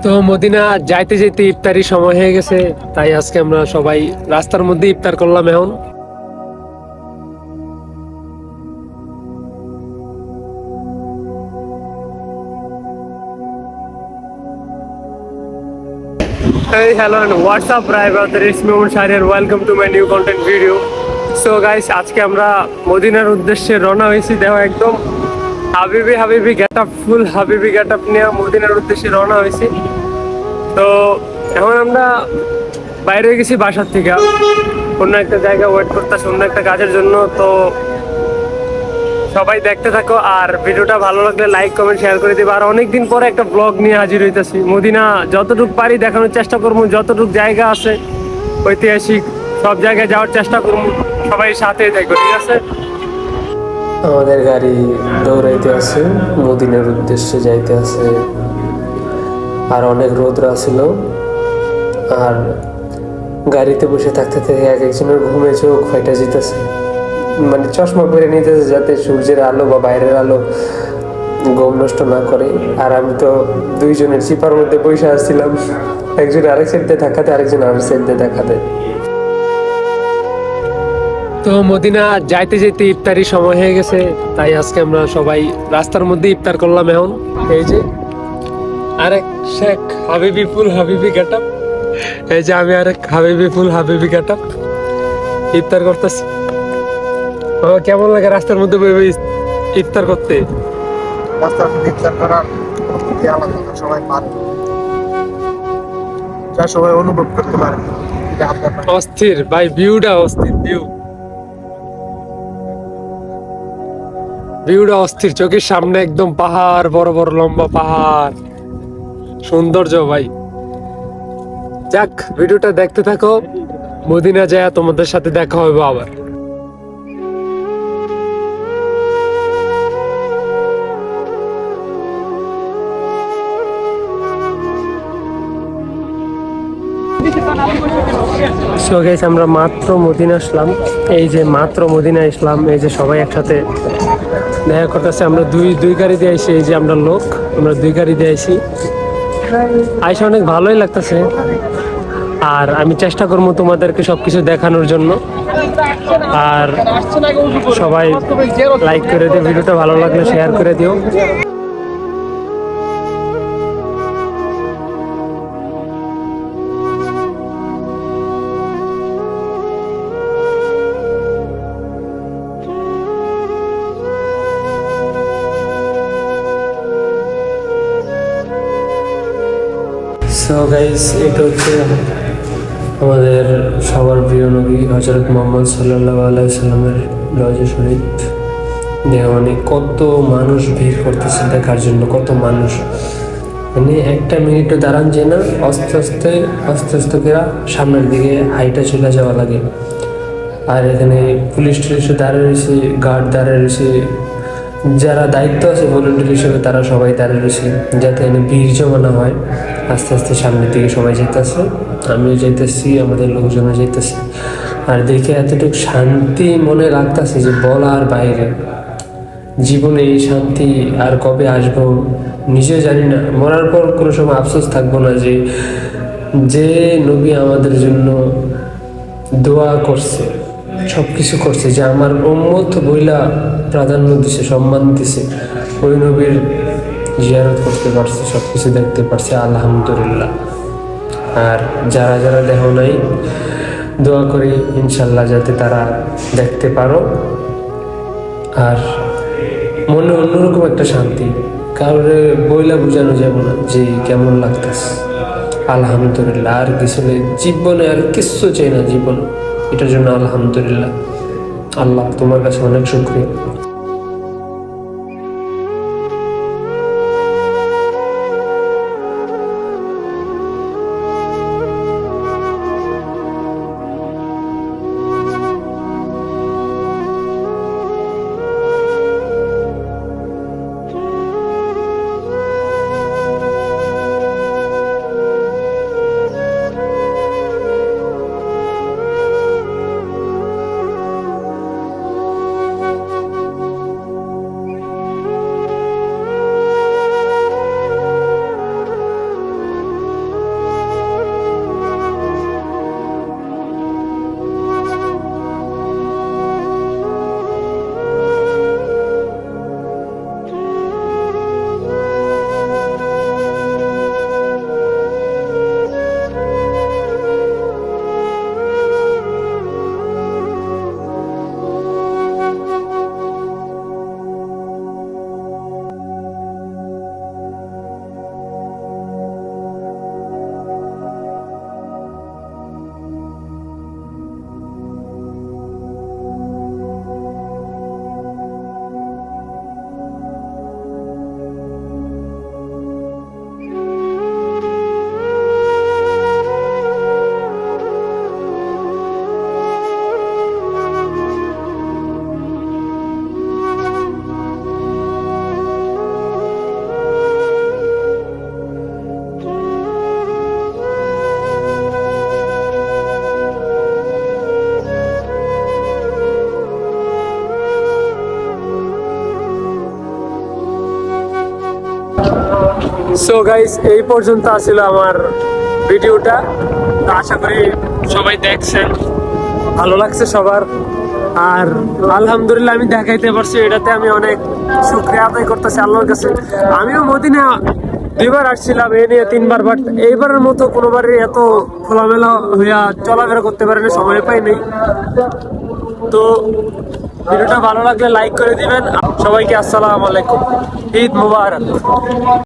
তো মদিনা যাইতে যেতে ইফতারি সময় হয়ে গেছে, তাই আজকে আমরা সবাই রাস্তার মধ্যে ইফতার করলাম। এখন Hey, hello and what's up, right brother? It's me, Umar Shahriar. Welcome to my new content video. So guys, আজকে আমরা মদিনার উদ্দেশ্যে রওনা হয়েছি। দেখো একদম হাবিবি হাবিবি গেটআপ, ফুল হাবিবি গেটআপ নিয়ে মদিনার উদ্দেশ্যে রওনা হয়েছি। তো এখন আমরা বাইরে হয়ে গেছি বাসার থেকে, অন্য একটা জায়গায় ওয়েট করতেছি অন্য একটা কাজের জন্য। তো সবাই দেখতে থাকো, আর ভিডিওটা ভালো লাগলে লাইক কমেন্ট শেয়ার করে দিবে। আর অনেকদিন পরে একটা ব্লগ নিয়ে হাজির হইতেছি। মদিনা যতটুকু পারি দেখানোর চেষ্টা করবো, যতটুকু জায়গা আছে ঐতিহাসিক সব জায়গায় যাওয়ার চেষ্টা করবো। সবাই সাথে থাকবে, ঠিক আছে? আমাদের গাড়ি দৌড়াইতে আছে, মদিনার উদ্দেশ্যে যাইতে আছে। আর অনেক রোদ ছিল, আর গাড়িতে বসে থাকতে থেকে এক একজনের ঘুমে চোখ ফাইটা যেতেছে, মানে চশমা পরে নিতেছে যাতে সূর্যের আলো বা বাইরের আলো ঘুম নষ্ট না করে। আর আমি তো দুইজনের চিপার মধ্যে বসে আসছিলাম, একজন আরেক সাইড দিয়ে দেখাতে, আরেকজন আরেক সাইড দিয়ে দেখাতে। তো মদিনা যাইতে যেতে ইফতারি সময় হয়ে গেছে, তাই আজকে আমরা সবাই রাস্তার মধ্যে ইফতার করলাম। এখন এই যে আরেক শেখ হাবিবি ফুল হাবিবি গেটআপ, এই যে আমি আরেক হাবিবি ফুল হাবিবি গেটআপ ইফতার করতেছি। কেমন লাগে রাস্তার মধ্যে ইফতার করতে? রাস্তার মধ্যে ইফতার করার আলাদা, সবাই পারে, যা সবাই অনুভব করতে পারে। অস্থির ভাই, ভিউটা অস্থির, ভিউটা অস্থির। চোখের সামনে একদম পাহাড়, বড় বড় লম্বা পাহাড়, সৌন্দর্য ভাই। যাক, ভিডিওটা দেখতে থাকো, মদিনা যায় তোমাদের সাথে দেখা হবে আবার। সো গাইস, আমরা মাত্র মদিনা আসলাম। এই যে মাত্র মদিনা আসলাম, এই যে সবাই একসাথে দেখা করতেছে। আমরা দুই গাড়ি দিয়ে আইছি, এই যে আমরা লোক, আমরা দুই গাড়ি দিয়ে আইছি। আইসা অনেক ভালোই লাগতেছে, আর আমি চেষ্টা করবো তোমাদেরকে সবকিছু দেখানোর জন্য। আর সবাই লাইক করে দিও, ভিডিওটা ভালো লাগলে শেয়ার করে দিও। সো গাইস, এটা হচ্ছে আমাদের সবার প্রিয় নবী হযরত মুহাম্মদ সাল্লাল্লাহু আলাইহি সাল্লামের রওজা শরীফ। মানে কত মানুষ ভিড় করতেছে দেখার জন্য, কত মানুষ, মানে একটা মিনিটও দাঁড়ান যায় না। আস্তে আস্তে আস্তে আস্তে করে সামনের দিকে হাইটা চলে যাওয়া লাগে। আর এখানে পুলিশ টুলিশও দাঁড়িয়ে রয়েছে, গার্ড দাঁড়িয়ে রয়েছে, যারা দায়িত্ব আছে ভলেন্টিয়ার হিসেবে তারা সবাই দাঁড়িয়ে রয়েছে, যাতে এখানে ভিড় জমা না হয়। আস্তে আস্তে সামনের দিকে সবাই যেতেছে, আমিও যাইতেছি, আমাদের লোকজনও যাইতেছে। আর দেখে এতটুকু শান্তি মনে লাগতেছে যে বলার বাইরে। জীবনে এই শান্তি আর কবে আসবো নিজেও জানি না। মরার পর কোনো সময় আফসোস থাকবো না যে যে নবী আমাদের জন্য দোয়া করছে, সব কিছু করছে, যে আমার উম্মত বইলা প্রাধান্য দিছে, সম্মান দিছে, ওই নবীর জিয়ারত করতে পারছে, সব কিছু দেখতে পারছে, আলহামদুলিল্লাহ। আর যারা যারা দেখো নাই, দোয়া করি ইনশাল্লাহ যাতে তারা দেখতে পারো। আর মনে অন্যরকম একটা শান্তি, কারোর বইলা বোঝানো যাবে না যে কেমন লাগতেছে। আলহামদুলিল্লাহ, আর কিছু নেই জীবনে, আর কিচ্ছু চাই না জীবন, এটার জন্য আলহামদুলিল্লাহ। আল্লাহ তোমার কাছে অনেক শুকরিয়া। সো গাইস এই পর্যন্ত ছিল আমার ভিডিওটা। তো আশা করি সবাই দেখছেন, ভালো লাগছে সবার। আর আলহামদুলিল্লাহ আমি দেখাইতে পারছি, এটাতে আমি অনেক শুকরিয়া আদায় করতেছি আল্লাহর কাছে। আমিও মদিনা 2বার আসছিলাম, এ নিয়ে 3বার, বাট এইবারের মতো কোনোবারই এত খোলামেলা হইয়া চলাফেরা করতে পারিনি, সময় পাইনি। তো ভিডিওটা ভালো লাগলে লাইক করে দিবেন। সবাইকে আসসালামু আলাইকুম, ঈদ মুবারক।